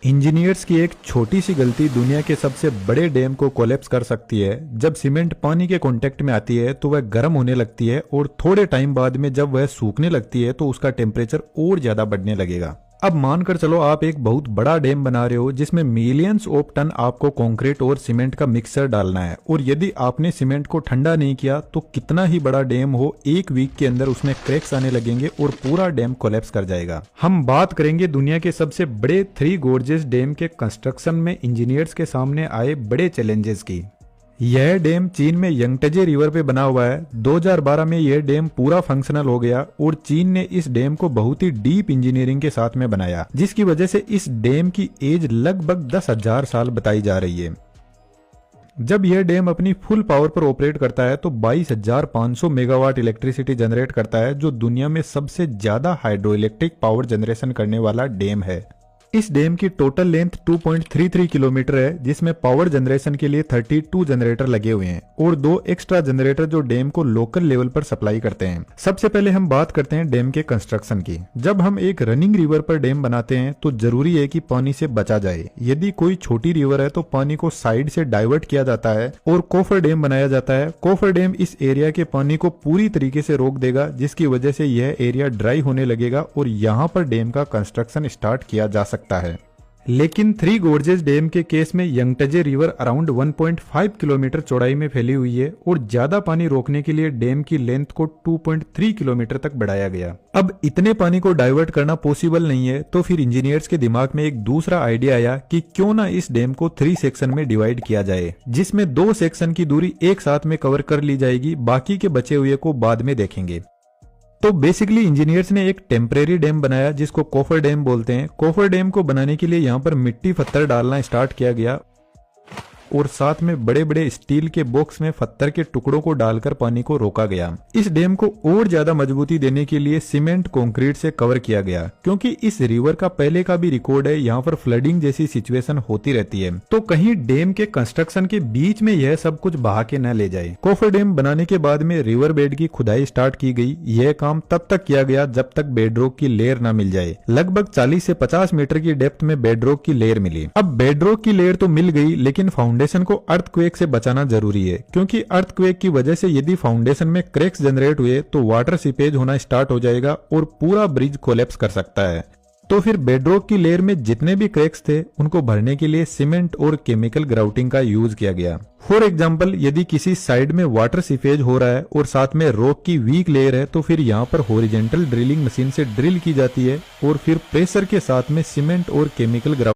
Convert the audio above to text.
Engineers की एक छोटी सी गलती दुनिया के सबसे बड़े डैम को कोलैप्स कर सकती है। जब सीमेंट पानी के कांटेक्ट में आती है तो वह गर्म होने लगती है और थोड़े टाइम बाद में जब वह सूखने लगती है तो उसका टेम्परेचर और ज्यादा बढ़ने लगेगा। अब मानकर चलो आप एक बहुत बड़ा डैम बना रहे हो जिसमें मिलियंस ऑफ टन आपको कंक्रीट और सीमेंट का मिक्सर डालना है, और यदि आपने सीमेंट को ठंडा नहीं किया तो कितना ही बड़ा डैम हो, एक वीक के अंदर उसमें क्रैक्स आने लगेंगे और पूरा डैम कोलैप्स कर जाएगा। हम बात करेंगे दुनिया के सबसे बड़े 3 गॉर्जियस डैम के कंस्ट्रक्शन में इंजीनियर्स के सामने आए बड़े चैलेंजेस की। यह डैम चीन में यंगटजे रिवर पे बना हुआ है। 2012 में यह डैम पूरा फंक्शनल हो गया और चीन ने इस डैम को बहुत ही डीप इंजीनियरिंग के साथ में बनाया, जिसकी वजह से इस डैम की एज लगभग 10,000 साल बताई जा रही है। जब यह डैम अपनी फुल पावर पर ऑपरेट करता है तो 22,500 मेगावाट इलेक्ट्रिसिटी जनरेट करता है, जो दुनिया में सबसे ज्यादा हाइड्रो इलेक्ट्रिक पावर जनरेशन करने वाला डैम है। इस डैम की टोटल लेंथ 2.33 किलोमीटर है, जिसमें पावर जनरेशन के लिए 32 जनरेटर लगे हुए हैं और 2 एक्स्ट्रा जनरेटर जो डैम को लोकल लेवल पर सप्लाई करते हैं। सबसे पहले हम बात करते हैं डैम के कंस्ट्रक्शन की। जब हम एक रनिंग रिवर पर डैम बनाते हैं तो जरूरी है कि पानी से बचा जाए। यदि कोई छोटी रिवर है तो पानी को साइड से डाइवर्ट किया जाता है और कोफर डैम बनाया जाता है। कोफर डैम इस एरिया के पानी को पूरी तरीके से रोक देगा, जिसकी वजह से यह एरिया ड्राई होने लगेगा और यहाँ पर डैम का कंस्ट्रक्शन स्टार्ट किया जा सकता है। लेकिन 3 गॉर्जियस डैम के केस में यंगटजे रिवर अराउंड 1.5 किलोमीटर चौड़ाई में फैली हुई है और ज्यादा पानी रोकने के लिए डैम की लेंथ को 2.3 किलोमीटर तक बढ़ाया गया। अब इतने पानी को डाइवर्ट करना पॉसिबल नहीं है, तो फिर इंजीनियर्स के दिमाग में एक दूसरा आइडिया आया कि क्यों ना इस डैम को 3 सेक्शन में डिवाइड किया जाए, जिसमें 2 सेक्शन की दूरी एक साथ में कवर कर ली जाएगी, बाकी के बचे हुए को बाद में देखेंगे। तो बेसिकली इंजीनियर्स ने एक टेम्परेरी डैम बनाया जिसको कोफर डैम बोलते हैं। कोफर डैम को बनाने के लिए यहाँ पर मिट्टी पत्थर डालना स्टार्ट किया गया और साथ में बड़े बड़े स्टील के बॉक्स में पत्थर के टुकड़ों को डालकर पानी को रोका गया। इस डैम को और ज्यादा मजबूती देने के लिए सीमेंट कंक्रीट से कवर किया गया, क्योंकि इस रिवर का पहले का भी रिकॉर्ड है, यहाँ पर फ्लडिंग जैसी सिचुएशन होती रहती है, तो कहीं डैम के कंस्ट्रक्शन के बीच में यह सब कुछ बहा के न ले जाए। कोफर डैम बनाने के बाद में रिवर बेड की खुदाई स्टार्ट की गई। यह काम तब तक किया गया जब तक बेडरॉक की लेयर न मिल जाए। लगभग 40 से 50 मीटर की डेप्थ में बेडरॉक की लेयर मिली। अब बेडरॉक की लेयर तो मिल गई, लेकिन फाउंडेशन को अर्थक्वेक से बचाना जरूरी है, क्योंकि अर्थक्वेक की वजह से यदि फाउंडेशन में क्रैक्स जनरेट हुए तो वाटर सीपेज होना स्टार्ट हो जाएगा और पूरा ब्रिज कोलैप्स कर सकता है। तो फिर बेडरॉक की लेयर में जितने भी क्रैक्स थे उनको भरने के लिए सीमेंट और केमिकल ग्राउटिंग का यूज किया गया। फॉर एग्जाम्पल, यदि किसी साइड में वाटर सीपेज हो रहा है और साथ में रॉक की वीक लेयर है तो फिर यहाँ पर हॉरिजॉन्टल ड्रिलिंग मशीन से ड्रिल की जाती है और फिर प्रेशर के साथ में सीमेंट और केमिकल